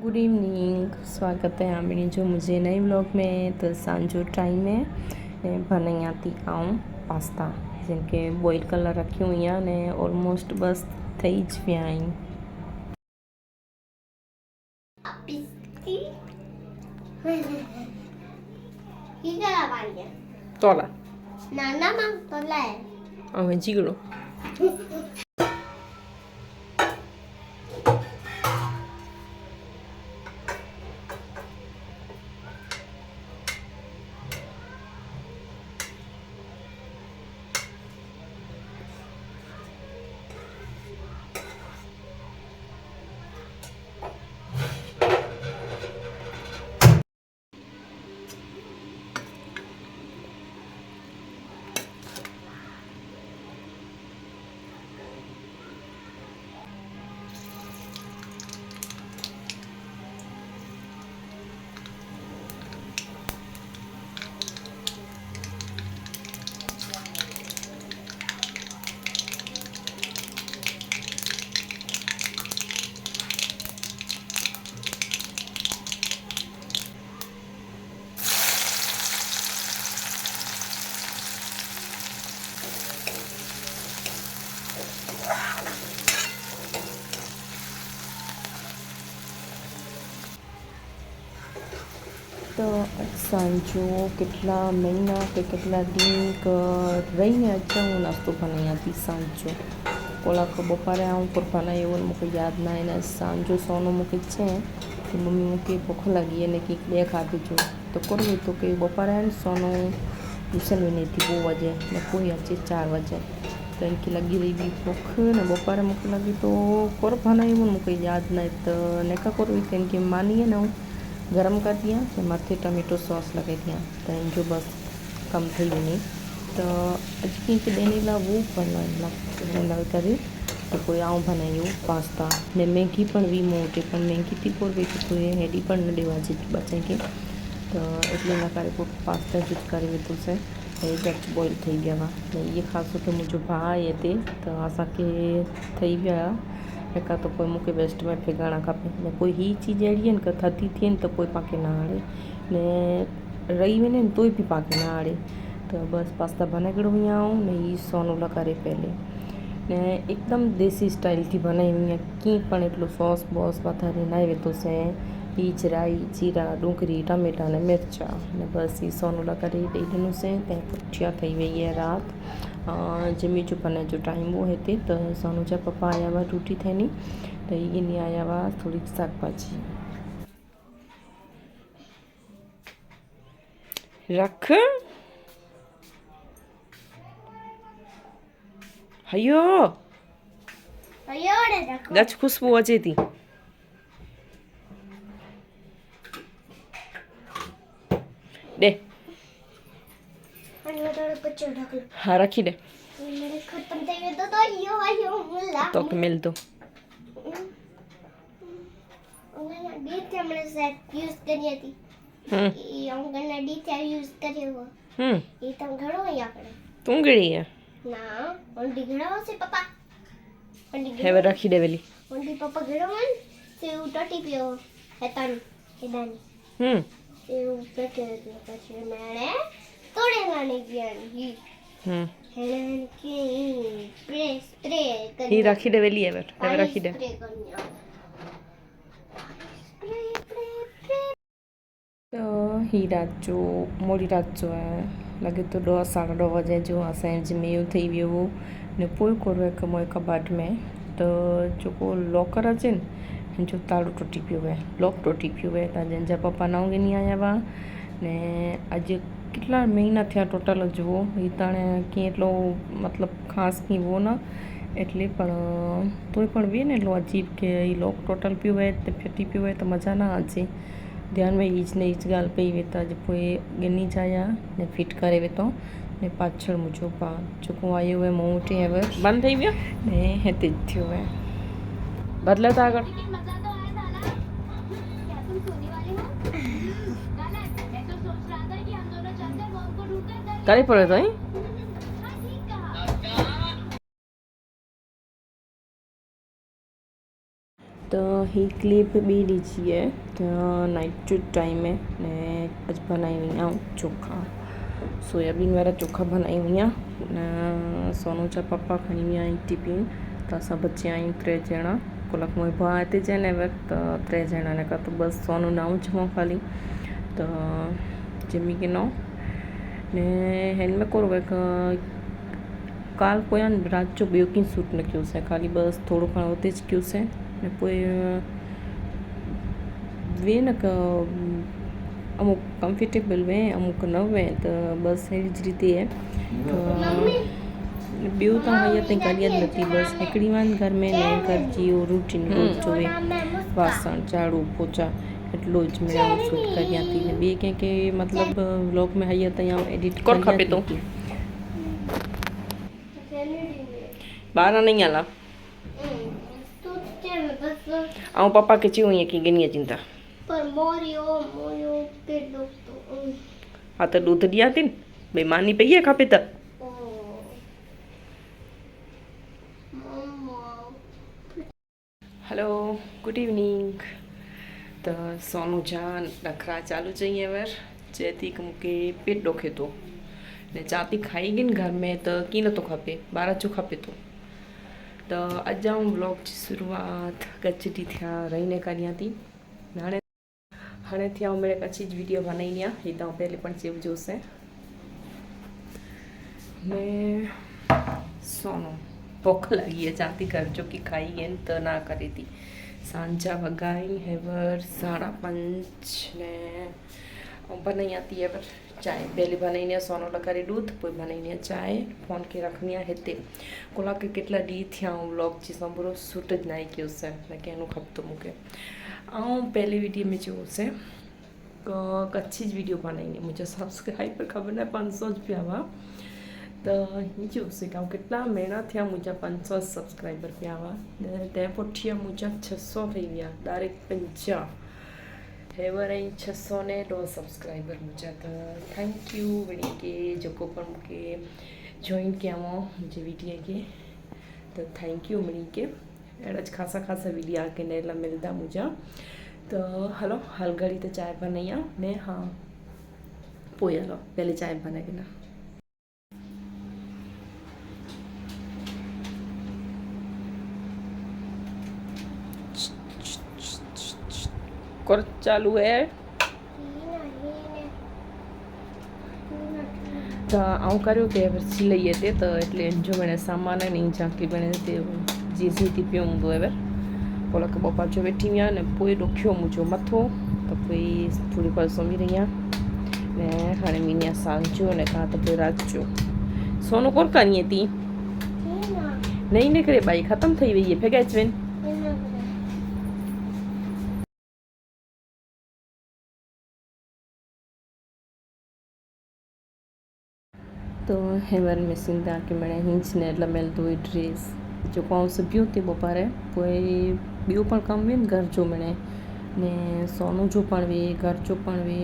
Good evening, स्वागत है आमिनी जो मुझे नए व्लॉग में। तो सांजो टाइम में बनाया थी आऊँ पास्ता જેમ કે બોઇલ કલર રાખ્યું અહીંયા ને ઓલમોસ્ટ બસ થઈ જ ગયા અહીં તોલા નાનામાં તોલા હવે જીગડો તો સાંજો કેટલા મહિના કે કેટલા દિન રહીને અચ્છા હું નાસ્તો બનાવી સાંજો કોલા કો બપારે આવું પર બનાવી એવું મૂકે યાદ ના એને સાંજો સોનો મૂકે છે કે મમ્મી મૂકે ભૂખ લાગી એને કંઈક બે ખાધી જો તો કરવું તો કે બપારે આવે ને સોનો ટ્યુશન भी नहीं थी 2 बजे ने कोई अच्छे 4 बजे तो इनकी लगी रही भी भूख ने बपारे मुख लगी तो कर बनाई मुझे याद नहीं तो नेका कर इनकी मानिए ना गरम कर दिया तो माथे टमेटो सॉस लगाई दिया तो इन जो बस कम थी नहीं तो अजकी के देने ला वो बनवा करी तो कोई आऊँ बनाई पास्ता ने मैगी पण वी मोटे पण मैगी थी पर वी तो हेडी पण न देवा बचे के तो એટલે ના કરે પાસ્તા જ કરી લીધું છે એ જस्ट બોઇલ થઈ ગયા ને એ ખાસું કે મુझे ભાઈ હતી તો असांखे થઈ ગયા एका तो कोई मूंखे बेस्ट में ठिकाना खपे ने कोई ही चीज़ अहिड़ी आहिनि की थधी थिए तो कोई पाके ना आड़े ने रही वञे तो भी पाके ना आड़े तो बस पास्ता बनाए करो आऊँ ने ही सोनो लगारे पहले ने एकदम देसी स्टाइल थी बनाई हुई की पण एटलो सॉस बॉस वधारे ना वेतो से बीज राई जीरा डूंगरी टमेटा ने मिर्चा ने बस ये सोनो लगारे दई दिनों से तैं पुठिया थी वही है रात जमी जो पने जो टाइम वो है तो सोनू जा पप्पा आया हुआ रोटी थे नहीं तो ये नहीं आया हुआ थोड़ी शाक भाजी रख हयो गच खुशबू अचे थी दे हाँ रखी दे तो मिल दो तुंगड़ी है ना ओंडी घणो से पापा ओंडी हेवे रखी दे वेली ओंडी पापा घणो मन से उटटी पियो हेतान हेदानी से उटटे પછી મેણે તોડે લાની ગઈ હેલન की स्प्रे स्प्रे ही रखी दे वेली हेवे रखी दे तो ही रात जो मोड़ी रात जो है लगे तो 2 साढ़े 2 बजे जो असांजे मेव थी वियो ने पोइ करो हिकु मोए कबाट में तो जेको लॉकर अचे न जो ताळो टुटी पियो आहे लॉक टुटी पियो आहे त जंहिंजा पप्पा न नहीं आया हुआ ने अॼु કેટલા મહિના થયા ટોટલ જુઓ એ તાણે કંઈ એટલો મતલબ ખાસ કંઈ वो न એટલે પણ તોય પણ વે ને એટલો અજીબ કે એ લોક ટોટલ पियो आहे ते फटी पियो आहे त मज़ा ना अचे ध्यान में ईज ने ईज ॻाल्हि पई वे त अॼु पोइ गिनी जाया ने फिट करे वेतो ने पाछળ मुंहिंजो भाउ जेको आयो आहे मूं वटि हेवर बंदि થઈ वियो ने हिते थियो आहे बदले त આગળ करे पड़े तो तो ही क्लिप बि ॾिठी है नाइट जो टाइम है ने अॼु बनाई हुई आहियां चोखा सोयाबीन वारा चोखा बनाई हुई आहियां सोनू जा पप्पा खणी विया आहिनि टिफिन त असां बचिया आहियूं 3 ॼणा कोलक मुंहिंजो भाउ हिते चए ने वक़्तु 3 ॼणा ने का त बसि सोनू न चवां ख़ाली त जिमी के नो ने हिन में कोर काल पोयां राति जो ॿियो कीअं सूट न कयोसीं ख़ाली बसि थोरो घणो हुते ज कयोसीं ने पोइ वे न अमुक कम्फर्टेबल वे अमुक न वे त बसि अहिड़ी ज रीति आहे त ॿियो त हीअ ताईं कॾहिं नथी बसि हिकिड़ी वार घर में नए घर जी रूटीन रोज़ जो बासण झाड़ू पोचा એટલો જ મેં શૂટ કર્યા હતી ને બે કંઈક મતલબ વ્લોગ में हीअ ताईं आउं एडिट कोन खपे तो 12 नहीं आला ऐं पप्पा खे चयो ईअं की गिनी चिंता पर मोरियो पेट दुखतो हा त दूध ॾियां थी न भई मानी पई आहे खपे त हेलो गुड इवनिंग त सोनू जान नखरा चालू चाहिए वर चए थी कि मूंखे पेट ॾुखे थो ने चवां थी खाई गई घर में त कीअं नथो खपे ॿार जो खपे थो त अॼु आउं ब्लॉग जी शुरूआत कचड़ी थिया रहीने करियां थी हाणे थी आउं मेरे कच्ची वीडियो बनाईंदी आहियां हीअ तव्हां पहले पण चइजोसि ने सोनू भुख लगी है चाहती घर जो की खाई है तो ना करे थी सांझा वगाई हैवर 5:30 ने बनाई आती है पर चाय पहले बनाई सोनो लकारी दूध पोइ बनाई चाय फोन के रखनी है हिते कोला के केटला डी थिया व्लॉग जी संबरो सूट ज नाई कयो से न कहनो खपतो मूंखे पहले वीडियो में जो से कच्छी ज वीडियो बनाई मुझे सब्सक्राइबर खबर न 500 पिया हुआ तो हीअं चयोसीं कि केतिरा महीना थिया मुंहिंजा 500 सब्सक्राइबर पिया हुआ तंहिं पुठियां मुंहिंजा 600 ठही विया डायरेक्ट 50 हेवर ऐं 600 ने 2 सब्सक्राइबर मुंहिंजा त थैंक यू वणी के जेको पण मूंखे जॉइन कयां मुंहिंजे वीडियो खे त थैंक यू वणी के अहिड़ा ख़ासा वीडियो के नेला मिलंदा मुंहिंजा त हलो हल घड़ी त चांहि बनाई आहे ने हाँ पोइ हलो पहले चांहि बनाए के ना चालू है त आउं कर्यो ते सिलाई ते त એટલે જો મને સામાન નહીં ઝાંકી બને તે જે સીધી पियो हूंदो है पोइ लक पप्पा जो वेठी हुई ने पोइ ॾुखियो मुंहिंजो मथो त पोइ थोरी पर सुम्ही रही आहियां ने हाणे मीनिया सांझो ने का त पोइ राति जो सोनो कोन करीअ थी न इन करे भाई ख़तमु थी वई आहे फेगा अचनि तो हेवर मिसिंग तव्हांखे मिड़े हिंच ने लमियल धोई ड्रेस जेको आउं सिबियो थी ॿाहिरि पोइ ॿियो पण कमु वे घर जो मिड़े ने सोनू जो पण वे घर जो पण वे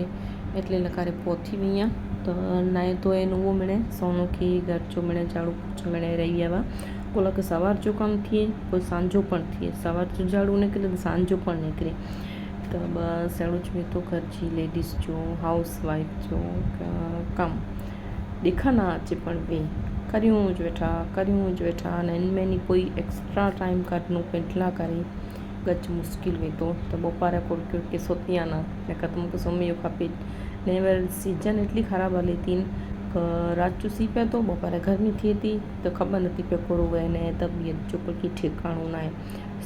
એટલે લકારે પહોંચી વઈ આ તો નાય તો એનું ઉहो मिड़े सोनू खे घर जो मिड़े झाड़ू पोछो मिड़े रही विया हुआ कोलक सवार जो कमु थिए पोइ सांझो पण थिए सवार जो झाड़ू निकिरे त सांझो पण निकिरे त बसि अहिड़ो ज वेठो घर जी लेडीज़ जो हाउस वाइफ जो कमु ॾेखा न अचे पण वे करियूं ज वेठा न इनमें नी कोई एक्स्ट्रा टाइम कढणो पेंटला करे गच मुश्किल वेठो त ॿोपारे कोर के सोती न न त मूंखे सुम्ही खपे ने वरी सीजन एटली ख़राबु हले थी राति जो सी पियो थो ॿोपारे गर्मी थिए थी त ख़बर नथी पए कोरो वहे ने तबियत जो कोई ठिकाणो न आहे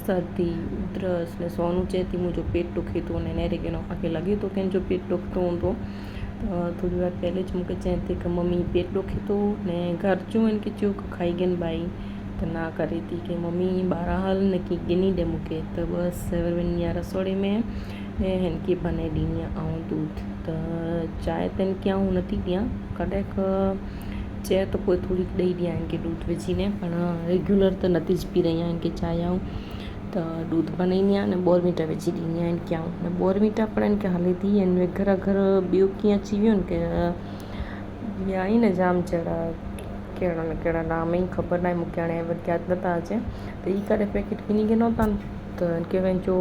सर्दी उधरस ने सोनू चए थी मुंहिंजो पेट ॾुखे थो ने नेरे के मूंखे लॻे थो कंहिंजो पेट ॾुखंदो हूंदो थोड़ी देर पहले ज मूंखे चए थी कि मम्मी पेट ॾुखे थो ने घर जो इनके चयो खाई गन भाई त ना करे थी कि मम्मी 12 हल न की गिनी ॾे मूंखे त बसि वञी आहे रसोड़े में ऐं हिनखे बनाए ॾींदी आहियां ऐं दूध त चांहि त हिनखे आउं नथी ॾियां कॾहिं चए त पोइ थोरी ॾेई ॾियां हिनखे दूध विझी ने पण रेग्युलर त नथी ज पी रही आहियां हिनखे चांहि आऊं त दूध बनाईंदी आहियां ने बोरमीटा विझी ॾींदी आहियां हिनखे आऊं ने बोरमीटा पण हिनखे हले थी हिन घर ॿियो कीअं अची वियो न की ॿिया ई न जाम जहिड़ा कहिड़ा नाम ई ख़बर न आहे मूंखे हाणे यादि नथा अचे त ई करे पैकेट किनी गिनो था त इनके पंहिंजो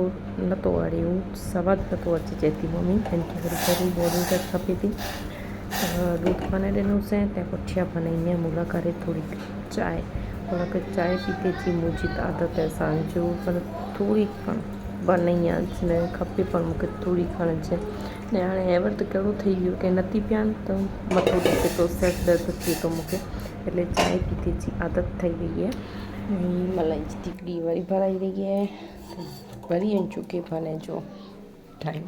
नथो वणे सवाद नथो अचे चए थी मम्मी हिनखे वरी गरम बॉडी त खपे थी त दूध बने ॾिनोसीं तंहिं पुठियां बनाई मुला करे थोड़ी चांहि उनखे चांहि पीते थी मुंहिंजी त आदत आहे सांजो पर थोड़ी बनाई आहे न खपे पर मूंखे थोड़ी खणिजे ने हाणे हैवर त कहिड़ो ठही वियो की नथी पियानि त मथो दुखे थो सिर दर्द थिए थो मूंखे એટલે ચાય પીતી આદત થઈ ગઈ है मलाई जी ટીકડી वरी भराई रही है वरी चुके बने जो टाइम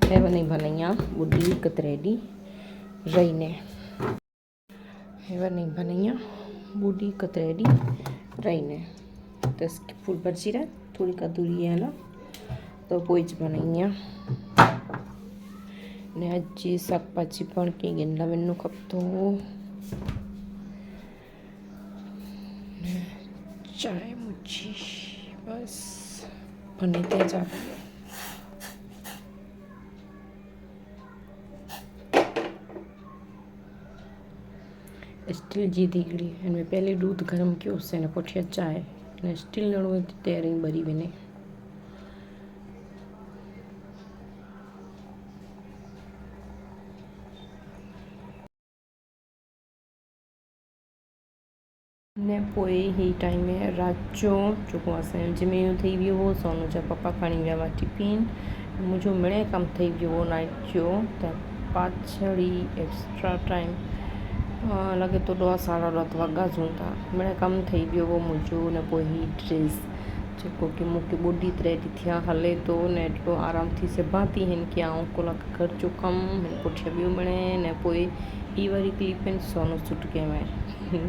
है बनी बनैया बुढ़ी कतरेडी रही ने है बनी बनैया बुढ़ी कतरेडी रही ने तो इसकी फूल बची रहा थोड़ी कदूरी है ना तो पोइज बनैया ने अजी शाकभाजी पण के गिनला वेनु खपतो चाय मुझी बस बने ते जा स्टील जी दीगड़ी इनमें पहले दूध गर्म कियो से ने पुठिया चाय ने स्टील नड़ो तैयारी बरी बने ने पोइ ही टाइम में रात जो जेको असांजो जिमे थी वियो हो सोनू जा पप्पा खणी विया हुआ टिफिन मुंहिंजो मिड़े कमु ठही वियो हो नाइट जो त पाछड़ी एक्स्ट्रा टाइम लॻे थो 10:30 वॻा हूंदा मिड़े कमु ठही वियो हो मुंहिंजो न पोइ ही ड्रेस जेको की मूंखे ॿुड़ी तरह थिया हले थो न एतिरो आराम थी सिबां थी हिन खे ऐं कलाक घर जो कमु हिन पुठियां ॿियो मिड़े न पोइ ही वारी क्लिप आहिनि सोनू सूट के में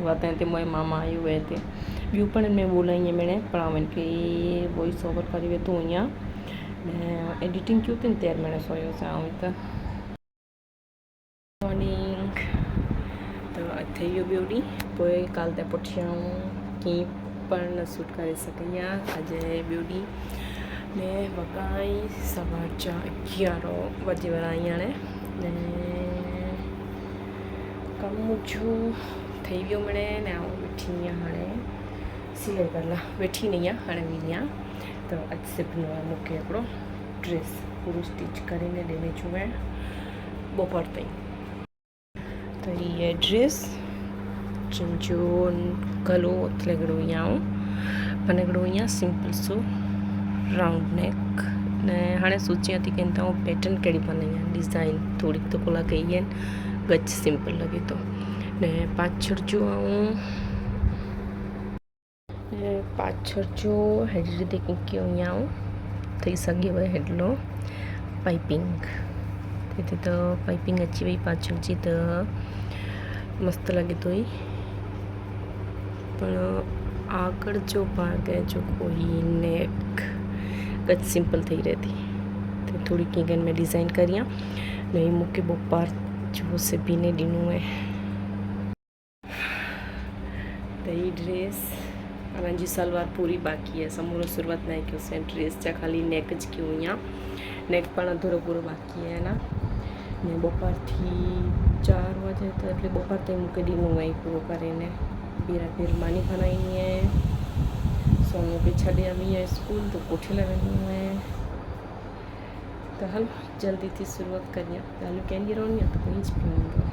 वाता ते मोए मामा आयो हुए थे ॿियूं पण में ॿोलाईअ में पर इनखे वॉइस ओवर करे वेठो हुअं एडिटिंग कयो अथनि तयारु में सोयोसीं ऐं त मॉर्निंग त थी वियो ॿियो ॾींहुं पोइ काल त पुठियां कीअं पण न सूट करे सघी आहे अॼु ॿियो ॾींहुं ने वॻाई 11:30 बजे वारा आई हाणे कमु जो ठही वियो मिड़े न वेठी आहियां हाणे सिलाई करण लाइ वेठी नहीं आहियां हाणे वेंदी आहियां त अॼु सिबणो आहे मूंखे हिकिड़ो ड्रेस पूरो स्टिच करे ने ॾिने छो आहे बपोर ताईं त हीअ ड्रेस जिनजो गलो लॻिड़ो ईअं माना हिकिड़ो ईअं सिंपल सो राउंड नेक ने हाणे सोचियां थी की तव्हां पैटर्न कहिड़ी बनाई आहे डिज़ाइन थोड़ी त कोला कई आहिनि गच सिंपल लगे तो ने पाछड़ जो हेड देखो क्यों यहाँ थी सके वह हेडलो पाइपिंग थी तो पाइपिंग अची वही पाछड़ जी तो मस्त लगे तो ही पर आगड़ जो भाग है जो कोई नेक गच सिंपल थी रहती तो थोड़ी कीगन में डिज़ाइन करियाँ नहीं मुख्य बोपार जो सिबीने ॾिनो है तो ये ड्रेस अन जी सलवार पूरी बाकी है समूरो शुरुआत नहीं क्यों से ड्रेस जा खाली नेक ज क्यों यहाँ नेक पण अधूरो पूरो बाकी है ना ने बपोर थी 4 बजे तो એટલે બપોર તઈ મૂકી ॾिनो है पूरो करे ने बीरा मानी बनाई है सोनू के छॾे आई है स्कूल तो कोठे लॻंदी है तो हल जल्दी थी शुरुआत करियां ॻाल्हियूं कंदी रहंदी आहे त कोई ज पियो हूंदो